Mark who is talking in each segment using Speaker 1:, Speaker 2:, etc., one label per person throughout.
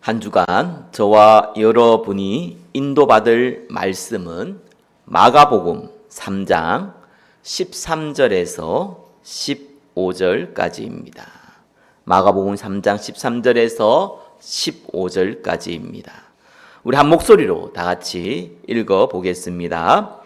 Speaker 1: 한 주간 저와 여러분이 인도받을 말씀은 마가복음 3장 13절에서 15절까지입니다. 마가복음 3장 13절에서 15절까지입니다. 우리 한 목소리로 다 같이 읽어 보겠습니다.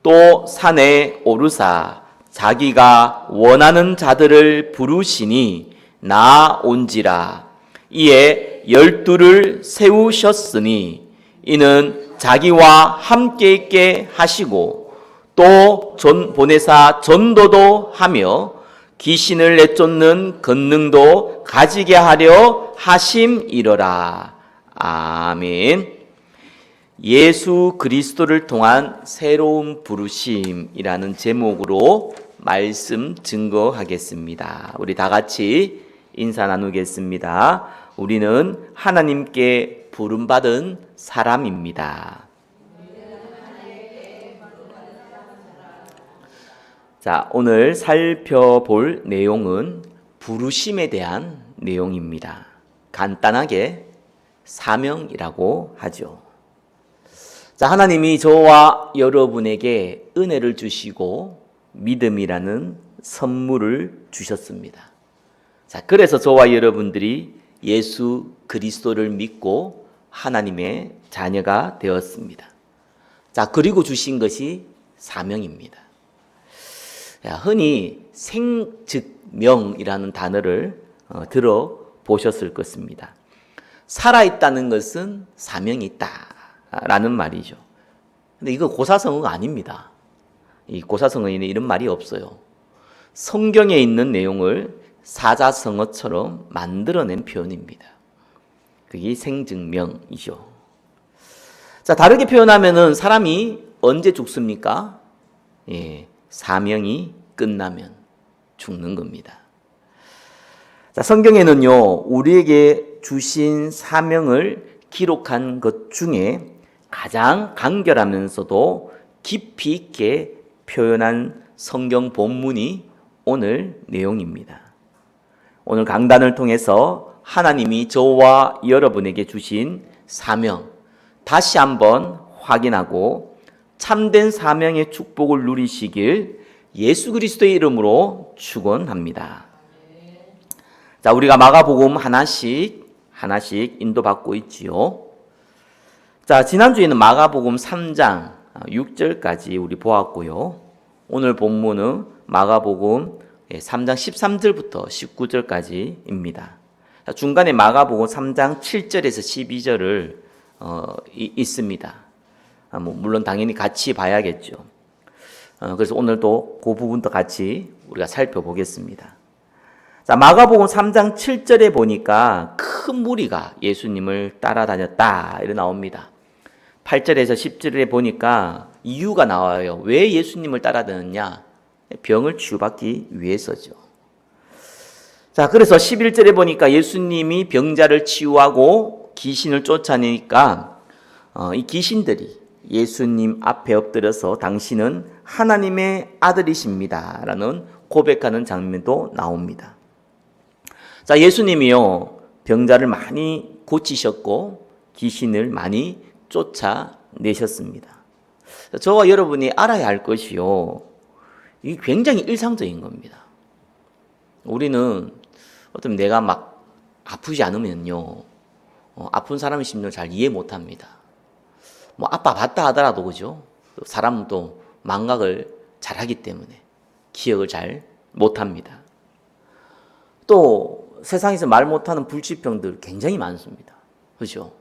Speaker 1: 또 산에 오르사 자기가 원하는 자들을 부르시니 나온지라. 이에 12를 세우셨으니 이는 자기와 함께 있게 하시고 또 보내사 전도도 하며 귀신을 내쫓는 권능도 가지게 하려 하심이러라. 아멘. 예수 그리스도를 통한 새로운 부르심이라는 제목으로 말씀 증거하겠습니다. 우리 다 같이 인사 나누겠습니다. 우리는 하나님께 부름받은 사람입니다. 자, 오늘 살펴볼 내용은 부르심에 대한 내용입니다. 간단하게 사명이라고 하죠. 자, 하나님이 저와 여러분에게 은혜를 주시고 믿음이라는 선물을 주셨습니다. 자, 그래서 저와 여러분들이 예수 그리스도를 믿고 하나님의 자녀가 되었습니다. 자, 그리고 주신 것이 사명입니다. 흔히 생즉명이라는 단어를 들어보셨을 것입니다. 살아있다는 것은 사명이 있다라는 말이죠. 근데 이거 고사성어가 아닙니다. 이 고사성어에는 이런 말이 없어요. 성경에 있는 내용을 사자성어처럼 만들어낸 표현입니다. 그게 생즉명이죠. 자, 다르게 표현하면은 사람이 언제 죽습니까? 사명이 끝나면 죽는 겁니다. 자, 성경에는요, 우리에게 주신 사명을 기록한 것 중에 가장 간결하면서도 깊이 있게 표현한 성경 본문이 오늘 내용입니다. 오늘 강단을 통해서 하나님이 저와 여러분에게 주신 사명 다시 한번 확인하고 참된 사명의 축복을 누리시길 예수 그리스도의 이름으로 축원합니다. 자, 우리가 마가복음 하나씩 인도받고 있지요. 자, 지난주에는 마가복음 3장 6절까지 우리 보았고요. 오늘 본문은 마가복음 3장 13절부터 19절까지입니다. 중간에 마가복음 3장 7절에서 12절을 있습니다. 물론 당연히 같이 봐야겠죠. 그래서 오늘도 그 부분도 같이 우리가 살펴보겠습니다. 자, 마가복음 3장 7절에 보니까 큰 무리가 예수님을 따라다녔다 이렇게 나옵니다. 8절에서 10절에 보니까 이유가 나와요. 왜 예수님을 따라다녔냐? 병을 치유받기 위해서죠. 자, 그래서 11절에 보니까 예수님이 병자를 치유하고 귀신을 쫓아내니까 이 귀신들이 예수님 앞에 엎드려서 당신은 하나님의 아들이십니다 라는 고백하는 장면도 나옵니다. 자, 예수님이요, 병자를 많이 고치셨고 귀신을 많이 쫓아내셨습니다. 저와 여러분이 알아야 할 것이요, 이게 굉장히 일상적인 겁니다. 우리는 어떤 내가 막 아프지 않으면요, 아픈 사람의 심리를 잘 이해 못합니다. 아파 봤다 하더라도 그죠? 사람은 또 망각을 잘하기 때문에 기억을 잘 못합니다. 또 세상에서 말 못하는 불치병들 굉장히 많습니다. 그죠?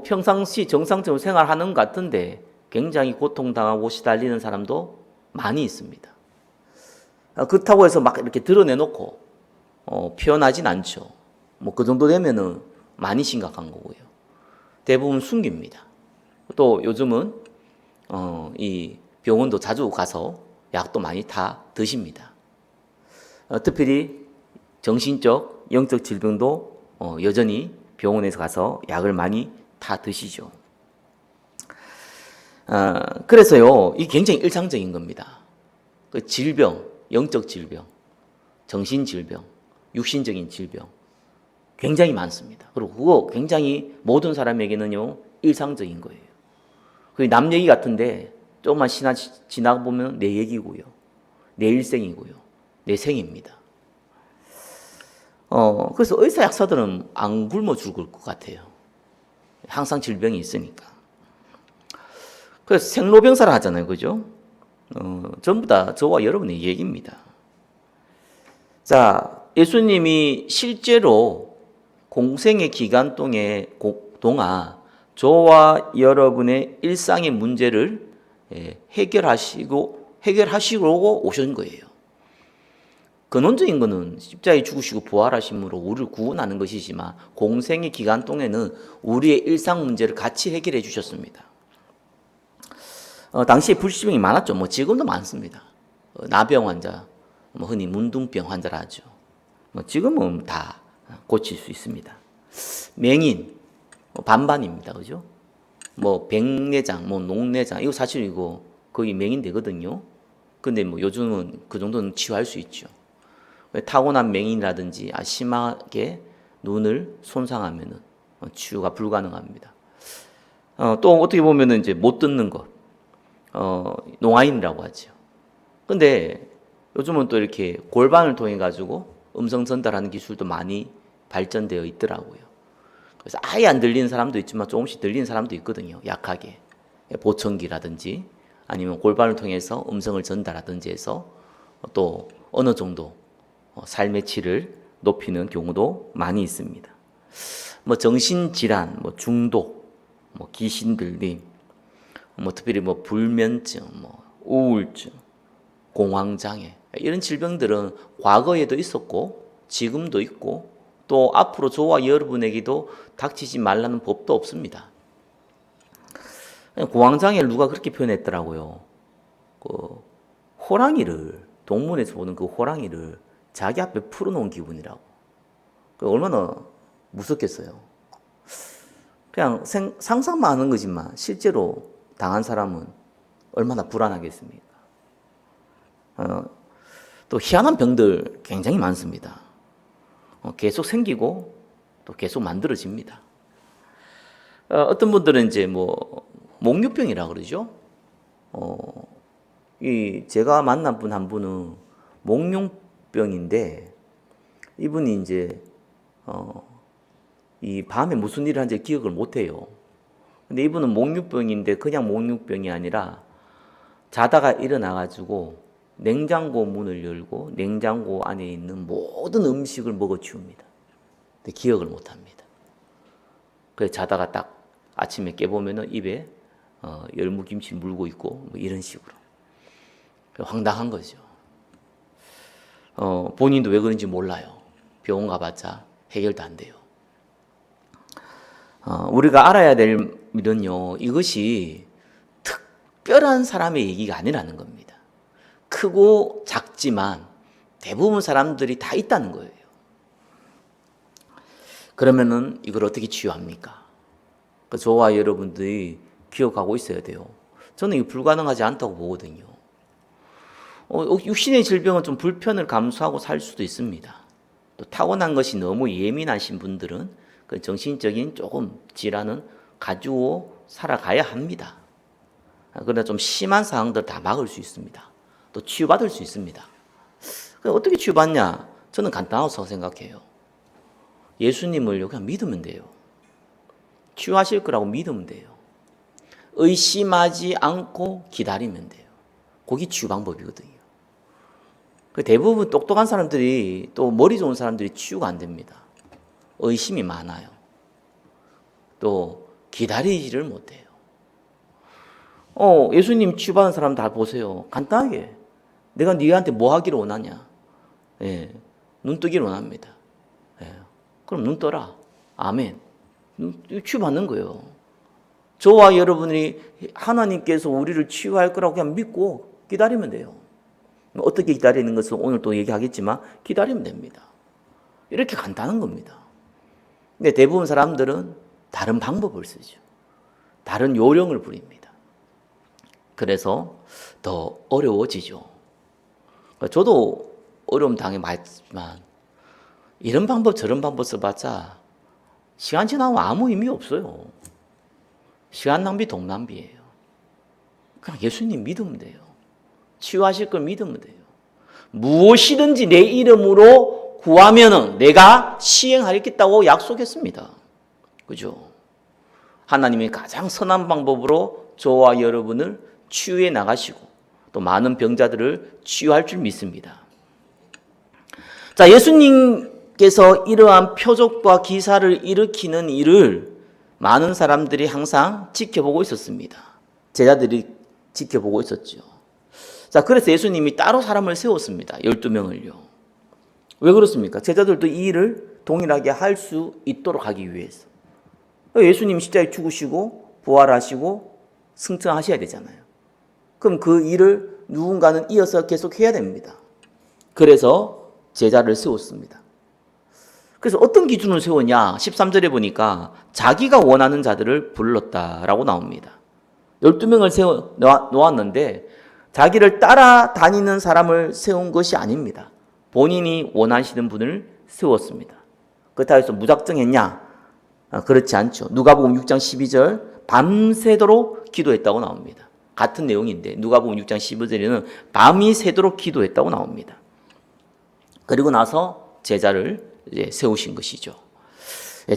Speaker 1: 평상시 정상적으로 생활하는 것 같은데 굉장히 고통당하고 시달리는 사람도 많이 있습니다. 그렇다고 해서 막 이렇게 드러내놓고 표현하진 않죠. 그 정도 되면은 많이 심각한 거고요. 대부분 숨깁니다. 또 요즘은 이 병원도 자주 가서 약도 많이 다 드십니다. 특별히 정신적, 영적 질병도 여전히 병원에서 가서 약을 많이 다 드시죠. 그래서요, 이게 굉장히 일상적인 겁니다. 그 질병, 영적 질병, 정신 질병, 육신적인 질병 굉장히 많습니다. 그리고 그거 굉장히 모든 사람에게는요 일상적인 거예요. 그 남 얘기 같은데 조금만 지나가 보면 내 얘기고요, 내 일생이고요, 내 생입니다. 그래서 의사 약사들은 안 굶어 죽을 것 같아요. 항상 질병이 있으니까. 그래서 생로병사를 하잖아요, 그죠? 전부 다 저와 여러분의 얘기입니다. 자, 예수님이 실제로 공생의 기간 동안 저와 여러분의 일상의 문제를 해결하시고 오신 거예요. 근원적인 것은 십자가에 죽으시고 부활하심으로 우리를 구원하는 것이지만 공생의 기간 동안에는 우리의 일상 문제를 같이 해결해 주셨습니다. 당시에 불치병이 많았죠. 뭐 지금도 많습니다. 나병 환자, 흔히 문둥병 환자라 하죠. 지금은 다 고칠 수 있습니다. 맹인 반반입니다, 그죠? 백내장, 녹내장 이거 사실 이거 거의 맹인 되거든요. 근데 요즘은 그 정도는 치유할 수 있죠. 타고난 맹인이라든지 심하게 눈을 손상하면은 치유가 불가능합니다. 또 어떻게 보면은 이제 못 듣는 것, 농아인이라고 하죠. 근데 요즘은 또 이렇게 골반을 통해 가지고 음성 전달하는 기술도 많이 발전되어 있더라고요. 그래서 아예 안 들리는 사람도 있지만 조금씩 들리는 사람도 있거든요. 약하게 보청기라든지 아니면 골반을 통해서 음성을 전달하든지 해서 또 어느 정도 삶의 질을 높이는 경우도 많이 있습니다. 정신질환, 중독, 귀신 들림, 특별히 불면증, 우울증, 공황장애 이런 질병들은 과거에도 있었고 지금도 있고 또 앞으로 저와 여러분에게도 닥치지 말라는 법도 없습니다. 공황장애를 누가 그렇게 표현했더라고요. 호랑이를 동물에서 보는 그 호랑이를 자기 앞에 풀어놓은 기분이라고. 얼마나 무섭겠어요. 그냥 상상만 하는 거지만 실제로 당한 사람은 얼마나 불안하겠습니까? 또 희한한 병들 굉장히 많습니다. 계속 생기고 또 계속 만들어집니다. 어떤 분들은 이제 목류병이라 그러죠. 제가 만난 분 한 분은 목룡병인데 이분이 이제 이 밤에 무슨 일을 하는지 기억을 못 해요. 근데 이분은 목류병인데 그냥 목류병이 아니라 자다가 일어나 가지고 냉장고 문을 열고 냉장고 안에 있는 모든 음식을 먹어 치웁니다. 근데 기억을 못 합니다. 그래서 자다가 딱 아침에 깨보면은 입에 열무김치 물고 있고 이런 식으로. 황당한 거죠. 본인도 왜 그런지 몰라요. 병원 가봤자 해결도 안 돼요. 우리가 알아야 될 일은요, 이것이 특별한 사람의 얘기가 아니라는 겁니다. 크고 작지만 대부분 사람들이 다 있다는 거예요. 그러면은 이걸 어떻게 치유합니까? 저와 여러분들이 기억하고 있어야 돼요. 저는 이게 불가능하지 않다고 보거든요. 육신의 질병은 좀 불편을 감수하고 살 수도 있습니다. 또 타고난 것이 너무 예민하신 분들은 그 정신적인 조금 질환은 가지고 살아가야 합니다. 그러나 좀 심한 상황들 다 막을 수 있습니다. 또 치유받을 수 있습니다. 어떻게 치유받냐? 저는 간단하다고 생각해요. 예수님을 그냥 믿으면 돼요. 치유하실 거라고 믿으면 돼요. 의심하지 않고 기다리면 돼요. 그게 치유 방법이거든요. 대부분 똑똑한 사람들이 또 머리 좋은 사람들이 치유가 안 됩니다. 의심이 많아요. 또 기다리지를 못해요. 예수님 치유받은 사람 다 보세요. 간단하게 내가 네한테 뭐 하기를 원하냐? 눈 뜨기를 원합니다. 그럼 눈 떠라. 아멘. 치유받는 거예요. 저와 여러분이 하나님께서 우리를 치유할 거라고 그냥 믿고 기다리면 돼요. 어떻게 기다리는 것은 오늘 또 얘기하겠지만 기다리면 됩니다. 이렇게 간단한 겁니다. 근데 대부분 사람들은 다른 방법을 쓰죠. 다른 요령을 부립니다. 그래서 더 어려워지죠. 저도 어려움 당해봤지만 이런 방법 저런 방법 써봤자 시간 지나면 아무 의미 없어요. 시간 낭비 동낭비예요. 그냥 예수님 믿으면 돼요. 치유하실 걸 믿으면 돼요. 무엇이든지 내 이름으로 구하면은 내가 시행하겠다고 약속했습니다. 그죠? 하나님이 가장 선한 방법으로 저와 여러분을 치유해 나가시고 또 많은 병자들을 치유할 줄 믿습니다. 자, 예수님께서 이러한 표적과 기사를 일으키는 일을 많은 사람들이 항상 지켜보고 있었습니다. 제자들이 지켜보고 있었죠. 자, 그래서 예수님이 따로 사람을 세웠습니다. 12명을요. 왜 그렇습니까? 제자들도 이 일을 동일하게 할 수 있도록 하기 위해서. 예수님 십자가에 죽으시고 부활하시고 승천하셔야 되잖아요. 그럼 그 일을 누군가는 이어서 계속 해야 됩니다. 그래서 제자를 세웠습니다. 그래서 어떤 기준을 세웠냐? 13절에 보니까 자기가 원하는 자들을 불렀다라고 나옵니다. 12명을 세워 놓았는데 자기를 따라다니는 사람을 세운 것이 아닙니다. 본인이 원하시는 분을 세웠습니다. 그렇다고 해서 무작정 했냐? 그렇지 않죠. 누가복음 6장 12절 밤새도록 기도했다고 나옵니다. 같은 내용인데 누가복음 6장 15절에는 밤이 새도록 기도했다고 나옵니다. 그리고 나서 제자를 이제 세우신 것이죠.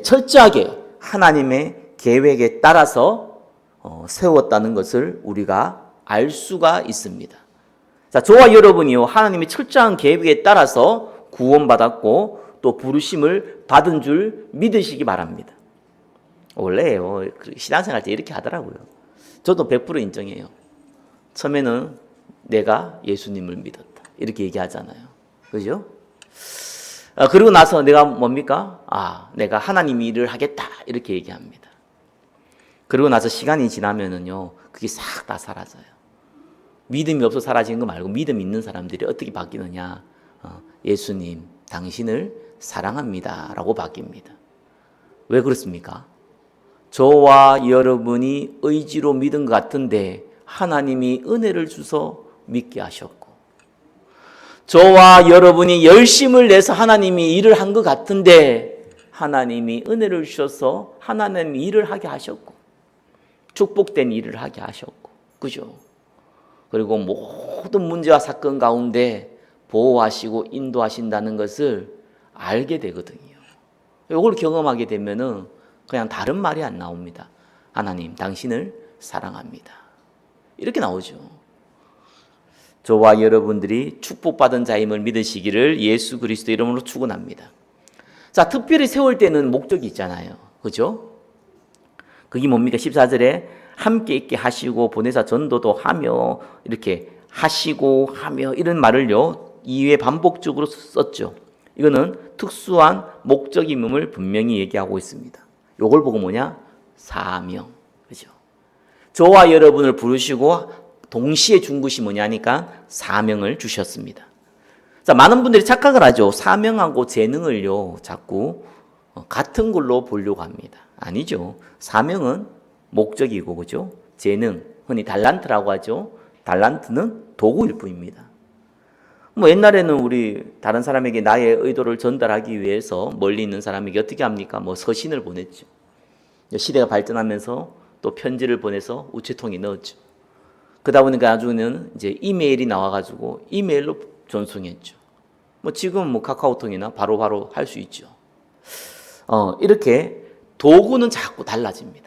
Speaker 1: 철저하게 하나님의 계획에 따라서 세웠다는 것을 우리가 알 수가 있습니다. 자, 저와 여러분이요, 하나님의 철저한 계획에 따라서 구원받았고 또 부르심을 받은 줄 믿으시기 바랍니다. 원래요, 신앙생활 때 이렇게 하더라고요. 저도 100% 인정해요. 처음에는 내가 예수님을 믿었다 이렇게 얘기하잖아요. 그죠? 그리고 나서 내가 뭡니까? 내가 하나님 일을 하겠다 이렇게 얘기합니다. 그리고 나서 시간이 지나면은요, 그게 싹 다 사라져요. 믿음이 없어 사라지는 거 말고 믿음 있는 사람들이 어떻게 바뀌느냐? 예수님, 당신을 사랑합니다 라고 바뀝니다. 왜 그렇습니까? 저와 여러분이 의지로 믿은 것 같은데 하나님이 은혜를 주서 믿게 하셨고, 저와 여러분이 열심을 내서 하나님이 일을 한 것 같은데 하나님이 은혜를 주셔서 하나님이 일을 하게 하셨고 축복된 일을 하게 하셨고, 그죠? 그리고 모든 문제와 사건 가운데 보호하시고 인도하신다는 것을 알게 되거든요. 이걸 경험하게 되면은 그냥 다른 말이 안 나옵니다. 하나님, 당신을 사랑합니다. 이렇게 나오죠. 저와 여러분들이 축복받은 자임을 믿으시기를 예수 그리스도 이름으로 축원합니다. 자, 특별히 세울 때는 목적이 있잖아요. 그죠? 그게 뭡니까? 14절에 함께 있게 하시고 보내사 전도도 하며 이렇게 하시고 하며 이런 말을요 2회 반복적으로 썼죠. 이거는 특수한 목적임을 분명히 얘기하고 있습니다. 요걸 보고 뭐냐? 사명. 그죠? 저와 여러분을 부르시고 동시에 준 것이 뭐냐니까 사명을 주셨습니다. 자, 많은 분들이 착각을 하죠. 사명하고 재능을요 자꾸 같은 걸로 보려고 합니다. 아니죠. 사명은 목적이고, 그죠? 재능, 흔히 달란트라고 하죠. 달란트는 도구일 뿐입니다. 뭐 옛날에는 우리 다른 사람에게 나의 의도를 전달하기 위해서 멀리 있는 사람에게 어떻게 합니까? 뭐 서신을 보냈죠. 시대가 발전하면서 또 편지를 보내서 우체통에 넣었죠. 그러다 보니까 나중에는 이제 이메일이 나와가지고 이메일로 전송했죠. 뭐 지금 뭐 카카오톡이나 바로바로 할 수 있죠. 이렇게 도구는 자꾸 달라집니다.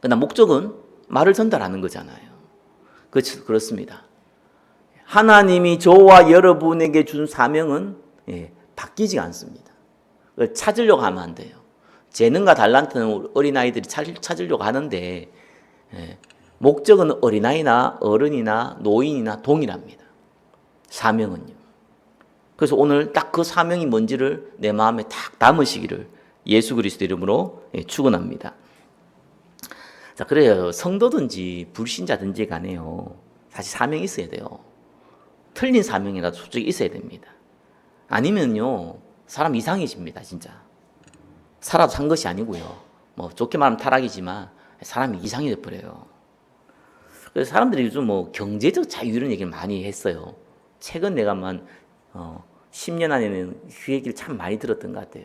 Speaker 1: 그러나 목적은 말을 전달하는 거잖아요. 그렇습니다. 하나님이 저와 여러분에게 준 사명은 바뀌지 않습니다. 그걸 찾으려고 하면 안 돼요. 재능과 달란트는 어린아이들이 찾으려고 하는데 목적은 어린아이나 어른이나 노인이나 동일합니다. 사명은요. 그래서 오늘 딱 그 사명이 뭔지를 내 마음에 딱 담으시기를 예수 그리스도 이름으로 축원합니다. 자, 그래요. 성도든지 불신자든지 간에요. 사실 사명이 있어야 돼요. 틀린 사명이라도 솔직히 있어야 됩니다. 아니면요, 사람 이상해집니다, 진짜. 살아도 산 것이 아니고요. 뭐 좋게 말하면 타락이지만 사람이 이상해져 버려요. 그래서 사람들이 요즘 뭐 경제적 자유 이런 얘기를 많이 했어요. 최근 내가만 10년 안에는 그 얘기를 참 많이 들었던 것 같아요.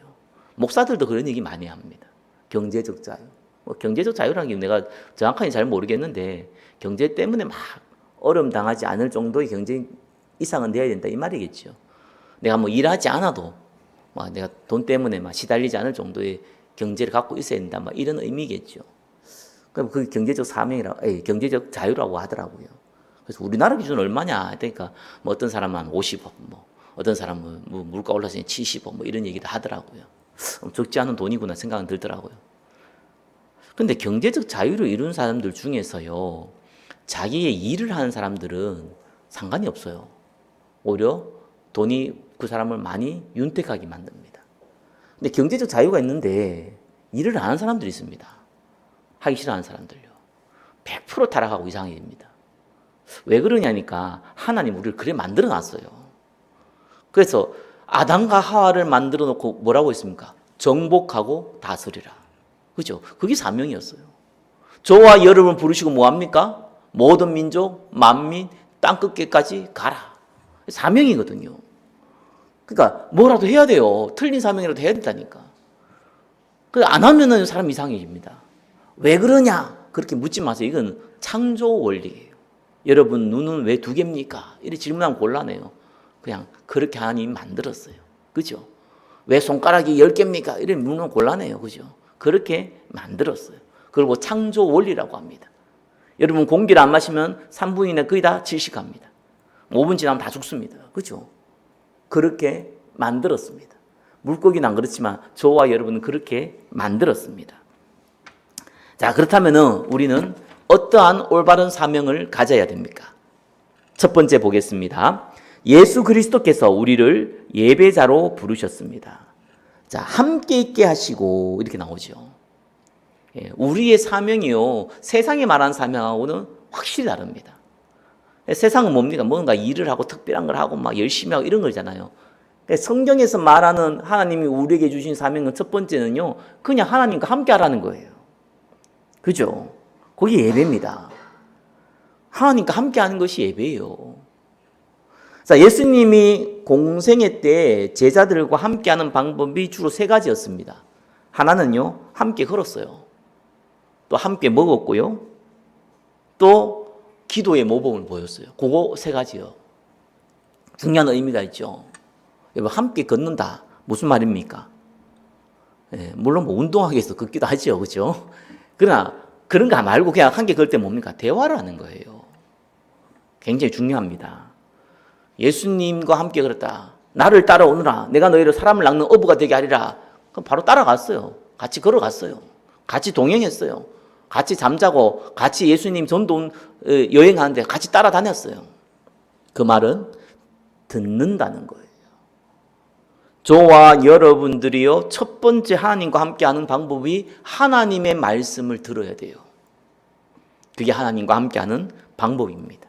Speaker 1: 목사들도 그런 얘기 많이 합니다. 경제적 자유. 뭐 경제적 자유라는 게 내가 정확하게 잘 모르겠는데 경제 때문에 막 어려움 당하지 않을 정도의 경제 이상은 돼야 된다 이 말이겠죠. 내가 뭐 일하지 않아도 막 내가 돈 때문에 막 시달리지 않을 정도의 경제를 갖고 있어야 된다 막 이런 의미겠죠. 그럼 그 경제적 경제적 자유라고 하더라고요. 그래서 우리나라 기준 얼마냐? 그러니까 뭐 어떤 사람은 50억, 뭐 어떤 사람은 뭐 물가 올라서 70억, 뭐 이런 얘기도 하더라고요. 적지 않은 돈이구나 생각은 들더라고요. 근데 경제적 자유를 이룬 사람들 중에서요, 자기의 일을 하는 사람들은 상관이 없어요. 오히려 돈이 그 사람을 많이 윤택하게 만듭니다. 근데 경제적 자유가 있는데 일을 안 하는 사람들이 있습니다. 하기 싫어하는 사람들요. 100% 타락하고 이상해집니다. 왜 그러냐니까 하나님 우리를 그래 만들어 놨어요. 그래서 아담과 하와를 만들어 놓고 뭐라고 했습니까? 정복하고 다스리라. 그죠? 그게 사명이었어요. 저와 여러분을 부르시고 뭐합니까? 모든 민족, 만민, 땅 끝까지 가라. 사명이거든요. 그러니까 뭐라도 해야 돼요. 틀린 사명이라도 해야 된다니까. 안 하면은 사람 이상해집니다. 왜 그러냐? 그렇게 묻지 마세요. 이건 창조 원리예요. 여러분 눈은 왜 2개입니까? 이렇게 질문하면 곤란해요. 그냥 그렇게 하나님 만들었어요. 그죠? 왜 손가락이 10개입니까? 이렇게 물으면 곤란해요. 그죠? 그렇게 만들었어요. 그리고 창조 원리라고 합니다. 여러분 공기를 안 마시면 3분 이내 거의 다 질식합니다. 5분 지나면 다 죽습니다. 그죠? 그렇게 만들었습니다. 물고기는 안 그렇지만 저와 여러분은 그렇게 만들었습니다. 자, 그렇다면 우리는 어떠한 올바른 사명을 가져야 됩니까? 첫 번째 보겠습니다. 예수 그리스도께서 우리를 예배자로 부르셨습니다. 자, 함께 있게 하시고 이렇게 나오죠. 우리의 사명이요, 세상이 말하는 사명하고는 확실히 다릅니다. 세상은 뭡니까? 뭔가 일을 하고 특별한 걸 하고 막 열심히 하고 이런 거잖아요. 성경에서 말하는 하나님이 우리에게 주신 사명은 첫 번째는요, 그냥 하나님과 함께 하라는 거예요. 그죠? 그게 예배입니다. 하나님과 함께 하는 것이 예배예요. 자, 예수님이 공생애 때 제자들과 함께 하는 방법이 주로 3가지였습니다. 하나는요, 함께 걸었어요. 또 함께 먹었고요. 또 기도의 모범을 보였어요. 그거 3가지요. 중요한 의미가 있죠. 여러분, 함께 걷는다. 무슨 말입니까? 물론 뭐 운동하기 위해서 걷기도 하죠. 그죠? 그러나 그런 거 말고 그냥 함께 걸 때 뭡니까? 대화를 하는 거예요. 굉장히 중요합니다. 예수님과 함께 걸었다. 나를 따라오느라 내가 너희를 사람을 낚는 어부가 되게 하리라. 그럼 바로 따라갔어요. 같이 걸어갔어요. 같이 동행했어요. 같이 잠자고 같이 예수님 전도 여행하는데 같이 따라다녔어요. 그 말은 듣는다는 거예요. 저와 여러분들이요, 첫 번째 하나님과 함께하는 방법이 하나님의 말씀을 들어야 돼요. 그게 하나님과 함께하는 방법입니다.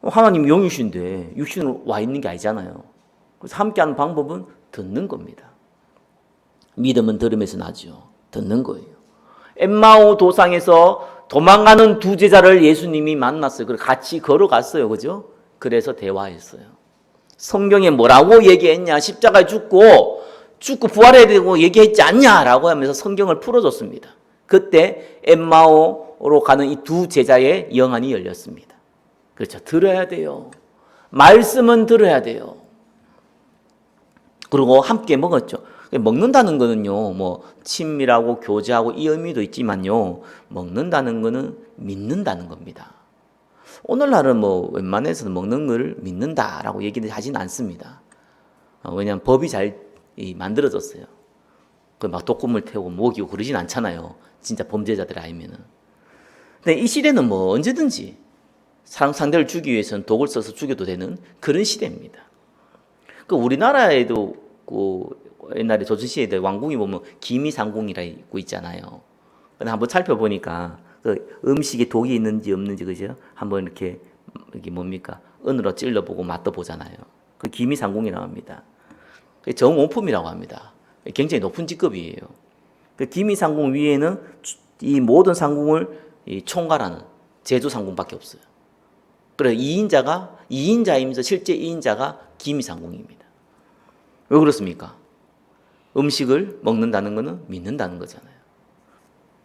Speaker 1: 하나님 영이신데 육신으로 와 있는 게 아니잖아요. 그래서 함께하는 방법은 듣는 겁니다. 믿음은 들음에서 나죠. 듣는 거예요. 엠마오 도상에서 도망가는 2 제자를 예수님이 만났어요. 그래서 같이 걸어갔어요. 그죠? 그래서 대화했어요. 성경에 뭐라고 얘기했냐? 십자가에 죽고 부활해야 되고 얘기했지 않냐라고 하면서 성경을 풀어줬습니다. 그때 엠마오로 가는 이 2 제자의 영안이 열렸습니다. 그렇죠. 들어야 돼요. 말씀은 들어야 돼요. 그리고 함께 먹었죠. 먹는다는 거는요, 뭐 친밀하고 교제하고 이 의미도 있지만요, 먹는다는 거는 믿는다는 겁니다. 오늘날은 뭐 웬만해서는 먹는 걸 믿는다라고 얘기를 하진 않습니다. 왜냐하면 법이 잘 만들어졌어요. 막 독금을 태우고 먹이고 그러진 않잖아요. 진짜 범죄자들 아니면은. 근데 이 시대는 뭐 언제든지 상대를 죽이기 위해서는 독을 써서 죽여도 되는 그런 시대입니다. 우리나라에도 옛날에 조선시대 왕궁이 보면 기미상궁이라고 있잖아요. 근데 한번 살펴보니까 그 음식에 독이 있는지 없는지, 그죠? 한번 이렇게 뭡니까? 은으로 찔러보고 맛도 보잖아요. 그 기미상궁이라고 합니다. 정오품이라고 합니다. 굉장히 높은 직급이에요. 그 기미상궁 위에는 이 모든 상궁을 총괄하는 제조상궁밖에 없어요. 그래 2인자이면서 실제 2인자가 기미상궁입니다. 왜 그렇습니까? 음식을 먹는다는 것은 믿는다는 거잖아요.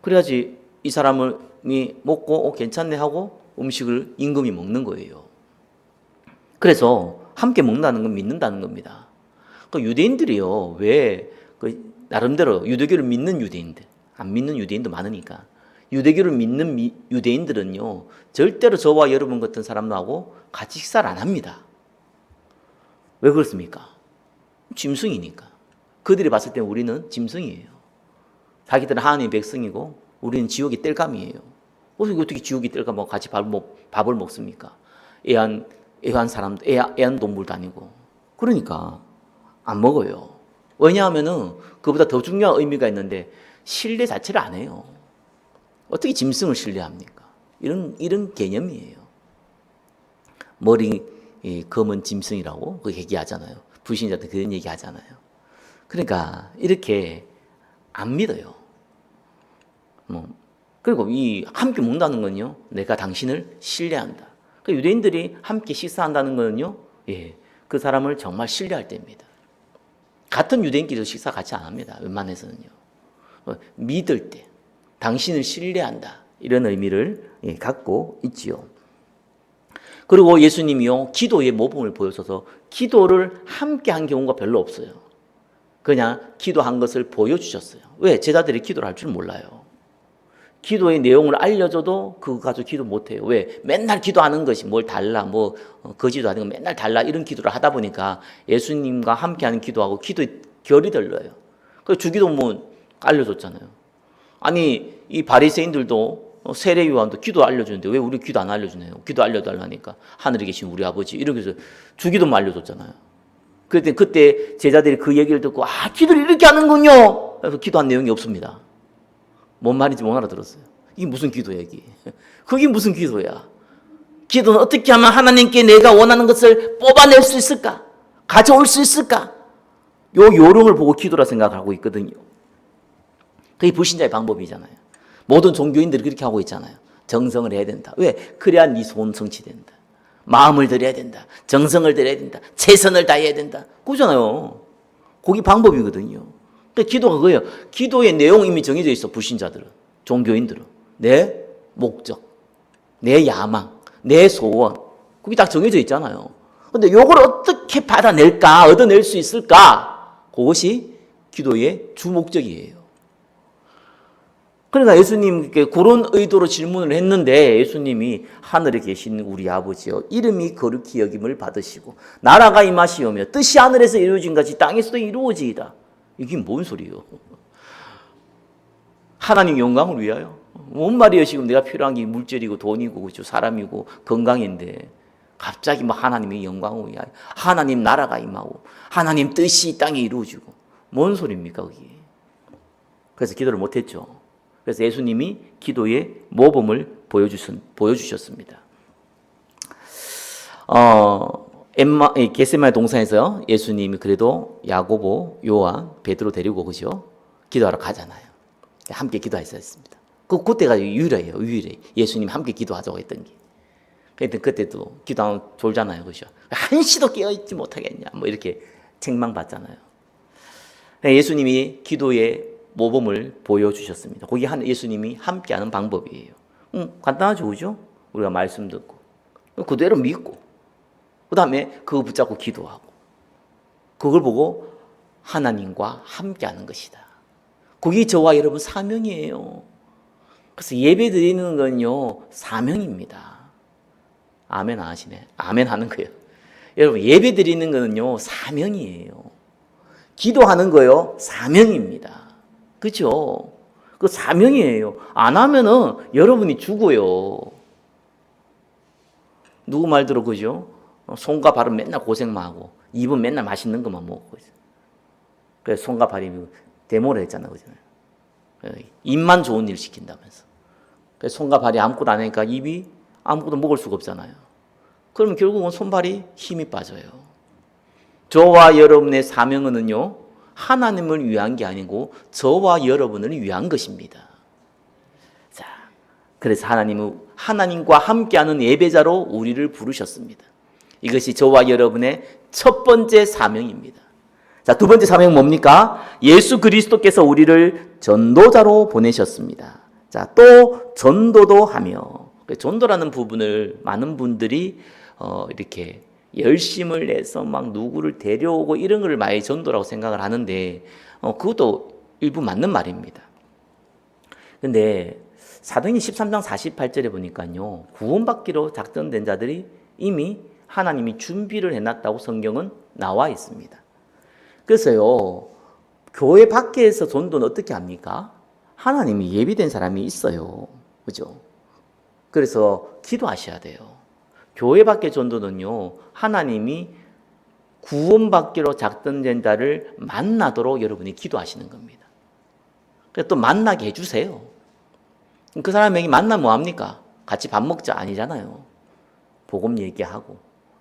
Speaker 1: 그래야지 이 사람이 먹고 괜찮네 하고 음식을 임금이 먹는 거예요. 그래서 함께 먹는다는 건 믿는다는 겁니다. 그 유대인들이요, 왜 나름대로 유대교를 믿는 유대인들, 안 믿는 유대인도 많으니까 유대교를 믿는 유대인들은요 절대로 저와 여러분 같은 사람하고 같이 식사를 안 합니다. 왜 그렇습니까? 짐승이니까. 그들이 봤을 때 우리는 짐승이에요. 자기들은 하나님의 백성이고 우리는 지옥의 땔감이에요. 어떻게 지옥의 땔감하고 같이 밥을 먹습니까? 애완 사람도, 애완 동물도 아니고. 그러니까 안 먹어요. 왜냐하면은 그보다 더 중요한 의미가 있는데 신뢰 자체를 안 해요. 어떻게 짐승을 신뢰합니까? 이런 개념이에요. 머리 검은 짐승이라고 그 얘기하잖아요. 불신자들 그런 얘기 하잖아요. 그러니까 이렇게 안 믿어요. 그리고 이 함께 먹는다는 건요, 내가 당신을 신뢰한다. 그러니까 유대인들이 함께 식사한다는 건요, 그 사람을 정말 신뢰할 때입니다. 같은 유대인끼리도 식사 같이 안 합니다. 웬만해서는요. 믿을 때, 당신을 신뢰한다. 이런 의미를 갖고 있지요. 그리고 예수님이요, 기도의 모범을 보여줘서 기도를 함께 한 경우가 별로 없어요. 그냥 기도한 것을 보여주셨어요. 왜? 제자들이 기도를 할 줄 몰라요. 기도의 내용을 알려줘도 그거 가지고 기도 못해요. 왜? 맨날 기도하는 것이 뭘 달라, 거지도 아니고 맨날 달라 이런 기도를 하다 보니까 예수님과 함께하는 기도하고 기도의 결이 달라요. 그래서 주기도문 알려줬잖아요. 아니 이 바리새인들도 세례 요한도 기도 알려주는데 왜 우리 기도 안 알려주네요? 기도 알려달라니까 하늘에 계신 우리 아버지 이렇게 해서 주기도문 알려줬잖아요. 그때 제자들이 그 얘기를 듣고 기도를 이렇게 하는군요. 그래서 기도한 내용이 없습니다. 뭔 말인지 못 알아들었어요. 이게 무슨 기도야 이게? 그게 무슨 기도야? 기도는 어떻게 하면 하나님께 내가 원하는 것을 뽑아낼 수 있을까? 가져올 수 있을까? 요령을 보고 기도라 생각하고 있거든요. 그게 불신자의 방법이잖아요. 모든 종교인들이 그렇게 하고 있잖아요. 정성을 해야 된다. 왜? 그래야 네 소원 성취된다. 마음을 들여야 된다. 정성을 들여야 된다. 최선을 다해야 된다. 그거잖아요. 그게 방법이거든요. 그러니까 기도가 그거예요. 기도의 내용이 이미 정해져 있어. 불신자들은, 종교인들은. 내 목적, 내 야망, 내 소원. 그게 딱 정해져 있잖아요. 그런데 이걸 어떻게 받아낼까? 얻어낼 수 있을까? 그것이 기도의 주 목적이에요. 그러니까 예수님께 그런 의도로 질문을 했는데 예수님이 하늘에 계신 우리 아버지여 이름이 거룩히 여김을 받으시고 나라가 임하시오며 뜻이 하늘에서 이루어진 같이 땅에서도 이루어지이다. 이게 뭔 소리예요? 하나님 영광을 위하여? 뭔 말이에요? 지금 내가 필요한 게 물질이고 돈이고 그렇죠? 사람이고 건강인데 갑자기 하나님의 영광을 위하여 하나님 나라가 임하고 하나님 뜻이 땅에 이루어지고 뭔 소리입니까 그게? 그래서 기도를 못했죠. 그래서 예수님이 기도의 모범을 보여주셨습니다. 겟세마네 동산에서 예수님이 그래도 야고보, 요한, 베드로 데리고 그죠? 기도하러 가잖아요. 함께 기도했었습니다. 그때가 유일해요. 예수님 함께 기도하자고 했던 게. 그때도 기도하면 졸잖아요. 그죠? 한시도 깨어있지 못하겠냐. 이렇게 책망받잖아요. 예수님이 기도의 모범을 보여주셨습니다. 거기 예수님이 함께하는 방법이에요. 간단하죠, 그죠? 우리가 말씀 듣고 그대로 믿고 그 다음에 그거 붙잡고 기도하고 그걸 보고 하나님과 함께하는 것이다. 그게 저와 여러분 사명이에요. 그래서 예배 드리는 건요 사명입니다. 아멘 하시네. 아멘 하는 거예요. 여러분 예배 드리는 거는요 사명이에요. 기도하는 거요 사명입니다. 그렇죠? 그 사명이에요. 안 하면은 여러분이 죽어요. 누구 말대로 그죠? 손과 발은 맨날 고생만 하고 입은 맨날 맛있는 것만 먹고 있어요. 그래서 손과 발이 데모를 했잖아요. 그잖아요. 입만 좋은 일 시킨다면서. 그래서 손과 발이 아무것도 안 하니까 입이 아무것도 먹을 수가 없잖아요. 그러면 결국은 손발이 힘이 빠져요. 저와 여러분의 사명은요 하나님을 위한 게 아니고 저와 여러분을 위한 것입니다. 자, 그래서 하나님은 하나님과 함께하는 예배자로 우리를 부르셨습니다. 이것이 저와 여러분의 첫 번째 사명입니다. 자, 두 번째 사명은 뭡니까? 예수 그리스도께서 우리를 전도자로 보내셨습니다. 자, 또 전도도 하며, 전도라는 부분을 많은 분들이 이렇게 열심을 내서 막 누구를 데려오고 이런 걸 많이 전도라고 생각을 하는데 그것도 일부 맞는 말입니다. 근데 사도행전 13장 48절에 보니까요, 구원받기로 작정된 자들이 이미 하나님이 준비를 해놨다고 성경은 나와 있습니다. 그래서요, 교회 밖에서 전도는 어떻게 합니까? 하나님이 예비된 사람이 있어요. 그죠? 그래서 기도하셔야 돼요. 교회 밖의 전도는요, 하나님이 구원받기로 작정된 자를 만나도록 여러분이 기도하시는 겁니다. 그래서 또 만나게 해주세요. 그 사람에게 만나면 뭐합니까? 같이 밥 먹자 아니잖아요. 복음 얘기하고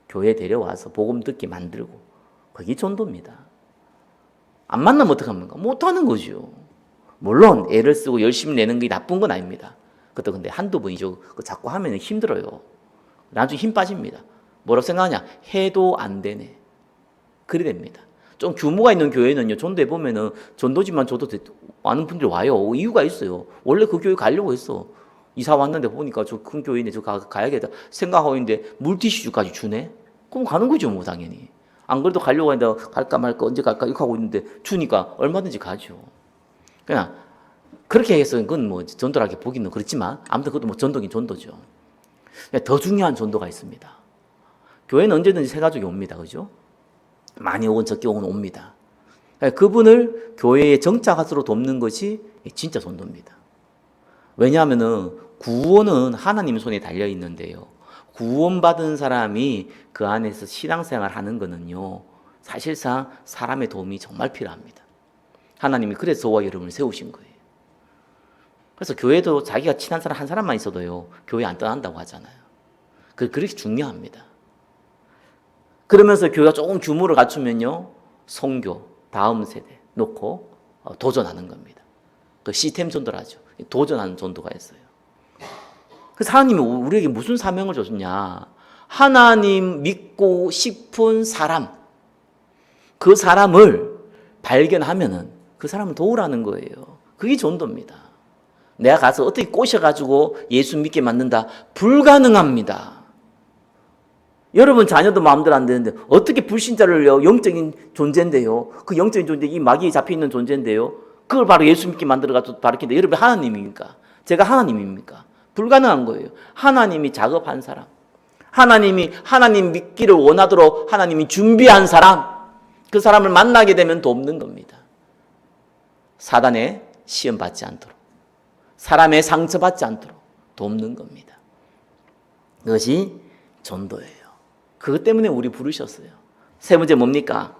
Speaker 1: 교회 데려와서 복음 듣게 만들고, 그게 전도입니다. 안 만나면 어떡합니까? 못하는 거죠. 물론 애를 쓰고 열심히 내는 게 나쁜 건 아닙니다. 그것도 근데 한두 번이죠. 자꾸 하면 힘들어요. 나중에 힘 빠집니다. 뭐라고 생각하냐? 해도 안 되네. 그래 됩니다. 좀 규모가 있는 교회는요, 전도해 보면은 전도지만 줘도 많은 분들이 와요. 이유가 있어요. 원래 그 교회 가려고 했어. 이사 왔는데 보니까 저 큰 교회인데 저 가야겠다 생각하고 있는데 물티슈까지 주네? 그럼 가는 거죠, 뭐 당연히. 안 그래도 가려고 했는데 갈까 말까 언제 갈까 이렇게 하고 있는데 주니까 얼마든지 가죠. 그냥 그렇게 해서 그건 뭐 전도라고 보기는 그렇지만 아무튼 그것도 뭐 전도긴 전도죠. 더 중요한 전도가 있습니다. 교회는 언제든지 새 가족이 옵니다. 그죠? 많이 오건 적게 오건 옵니다. 그분을 교회에 정착하도록 돕는 것이 진짜 전도입니다. 왜냐하면은 구원은 하나님 손에 달려 있는데요, 구원받은 사람이 그 안에서 신앙생활 하는 거는요, 사실상 사람의 도움이 정말 필요합니다. 하나님이 그래서 저와 여러분을 세우신 거예요. 그래서 교회도 자기가 친한 사람 한 사람만 있어도요, 교회 안 떠난다고 하잖아요. 그렇게 중요합니다. 그러면서 교회가 조금 규모를 갖추면요, 선교 다음 세대 놓고 도전하는 겁니다. 그 시스템 전도라죠. 도전하는 전도가 있어요. 그래서 하나님이 우리에게 무슨 사명을 줬냐? 하나님 믿고 싶은 사람, 그 사람을 발견하면은 그 사람을 도우라는 거예요. 그게 전도입니다. 내가 가서 어떻게 꼬셔가지고 예수 믿게 만든다? 불가능합니다. 여러분 자녀도 마음대로 안 되는데 어떻게 불신자를요, 영적인 존재인데요, 그 영적인 존재, 이 마귀에 잡혀있는 존재인데요, 그걸 바로 예수 믿게 만들어가지고 바르겠는데 여러분 하나님입니까? 제가 하나님입니까? 불가능한 거예요. 하나님이 작업한 사람, 하나님이 하나님 믿기를 원하도록 하나님이 준비한 사람, 그 사람을 만나게 되면 돕는 겁니다. 사단의 시험 받지 않도록, 사람의 상처 받지 않도록 돕는 겁니다. 그것이 전도예요. 그것 때문에 우리 부르셨어요. 세 번째 뭡니까?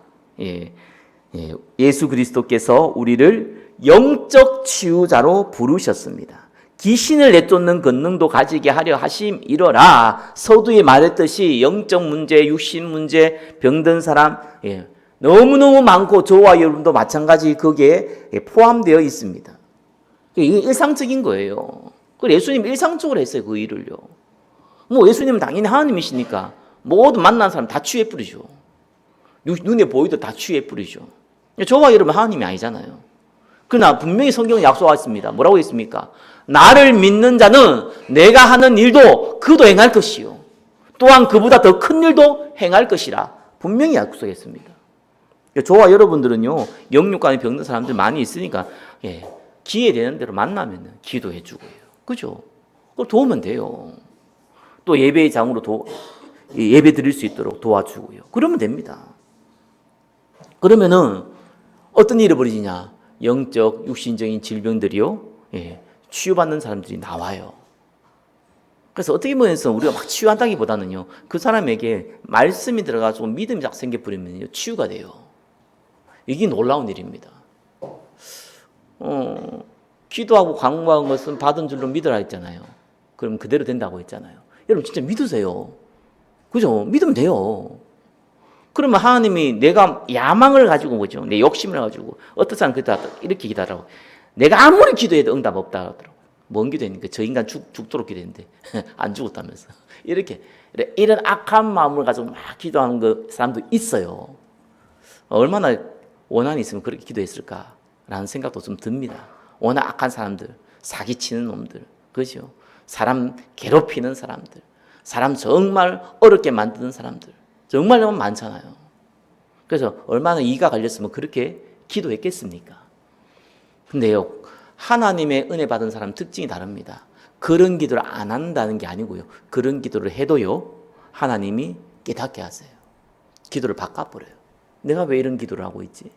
Speaker 1: 예수 그리스도께서 우리를 영적 치유자로 부르셨습니다. 귀신을 내쫓는 권능도 가지게 하려 하심이러라. 서두에 말했듯이 영적 문제, 육신 문제, 병든 사람 너무너무 많고 저와 여러분도 마찬가지 거기에 포함되어 있습니다. 이게 일상적인 거예요. 예수님 일상적으로 했어요, 그 일을요. 뭐 예수님은 당연히 하나님이시니까 모든 만난 사람 다 치유해 뿌리죠. 눈에 보이도 다 치유해 뿌리죠. 저와 여러분 하나님이 아니잖아요. 그러나 분명히 성경은 약속하셨습니다. 뭐라고 했습니까? 나를 믿는 자는 내가 하는 일도 그도 행할 것이요, 또한 그보다 더 큰 일도 행할 것이라 분명히 약속했습니다. 저와 여러분들은요, 영육간에 병든 사람들 많이 있으니까 기회 되는 대로 만나면 기도해 주고요. 그죠? 그걸 도우면 돼요. 또 예배의 장으로 예배 드릴 수 있도록 도와주고요. 그러면 됩니다. 그러면은 어떤 일이 벌어지냐? 영적, 육신적인 질병들이요, 치유받는 사람들이 나와요. 그래서 어떻게 보면 우리가 막 치유한다기보다는요, 그 사람에게 말씀이 들어가서 믿음이 딱 생겨버리면 치유가 돼요. 이게 놀라운 일입니다. 기도하고 간구한 것은 받은 줄로 믿으라 했잖아요. 그럼 그대로 된다고 했잖아요. 여러분 진짜 믿으세요. 그죠? 믿으면 돼요. 그러면 하나님이 내가 야망을 가지고 뭐죠? 내 욕심을 가지고 어떤 사람 이렇게 기도하라고. 내가 아무리 기도해도 응답 없다 하더라고요. 뭔 기도했니까? 저 인간 죽도록 기도했는데 안 죽었다면서. 이렇게 이런 악한 마음을 가지고 막 기도하는 그 사람도 있어요. 얼마나 원한이 있으면 그렇게 기도했을까라는 생각도 좀 듭니다. 워낙 악한 사람들, 사기치는 놈들, 그죠? 사람 괴롭히는 사람들, 사람 정말 어렵게 만드는 사람들, 정말 너무 많잖아요. 그래서 얼마나 이가 갈렸으면 그렇게 기도했겠습니까? 근데요, 하나님의 은혜 받은 사람 특징이 다릅니다. 그런 기도를 안 한다는 게 아니고요. 그런 기도를 해도요, 하나님이 깨닫게 하세요. 기도를 바꿔버려요. 내가 왜 이런 기도를 하고 있지?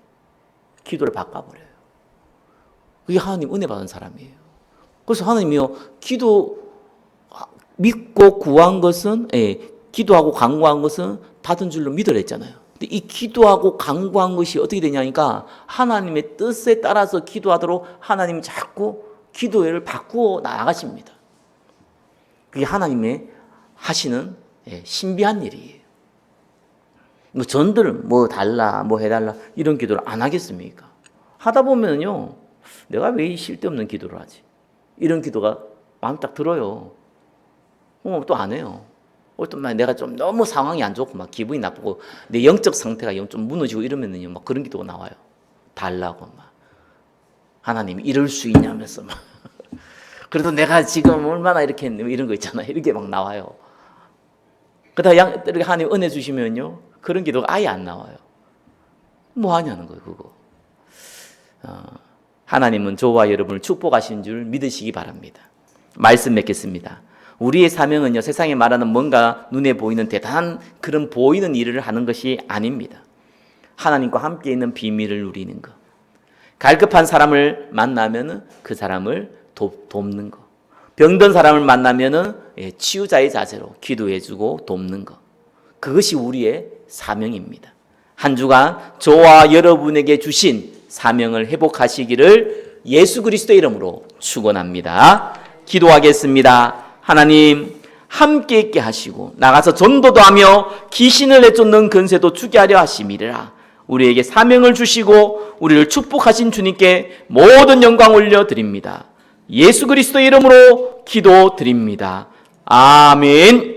Speaker 1: 기도를 바꿔버려요. 그게 하나님 은혜 받은 사람이에요. 그래서 하나님이요, 기도 믿고 구한 것은, 기도하고 간구한 것은 받은 줄로 믿으라 했잖아요. 근데 이 기도하고 간구한 것이 어떻게 되냐니까 하나님의 뜻에 따라서 기도하도록 하나님이 자꾸 기도를 바꾸어 나가십니다. 그게 하나님의 하시는 신비한 일이에요. 뭐 전들 뭐 달라, 뭐 해달라 이런 기도를 안 하겠습니까? 하다 보면요, 내가 왜 쓸데없는 기도를 하지? 이런 기도가 마음 딱 들어요. 또 안 해요. 또 내가 좀 너무 상황이 안 좋고 막 기분이 나쁘고 내 영적 상태가 좀 무너지고 이러면은요, 막 그런 기도가 나와요. 달라고 막 하나님 이럴 수 있냐면서 막 그래도 내가 지금 얼마나 이렇게 했는데 이런 거 있잖아요. 이렇게 막 나와요. 그러다 이렇게 하나님 은혜 주시면요, 그런 기도가 아예 안 나와요. 뭐 하냐는 거예요, 그거. 하나님은 저와 여러분을 축복하신 줄 믿으시기 바랍니다. 말씀 맺겠습니다. 우리의 사명은요, 세상에 말하는 뭔가 눈에 보이는 대단한 그런 보이는 일을 하는 것이 아닙니다. 하나님과 함께 있는 비밀을 누리는 것. 갈급한 사람을 만나면 그 사람을 돕는 것. 병든 사람을 만나면 치유자의 자세로 기도해주고 돕는 것. 그것이 우리의 사명입니다. 한 주간 저와 여러분에게 주신 사명을 회복하시기를 예수 그리스도의 이름으로 축원합니다. 기도하겠습니다. 하나님, 함께 있게 하시고 나가서 전도도 하며 귀신을 내쫓는 근세도 주게 하려 하심이라. 우리에게 사명을 주시고 우리를 축복하신 주님께 모든 영광 올려드립니다. 예수 그리스도의 이름으로 기도드립니다. 아멘.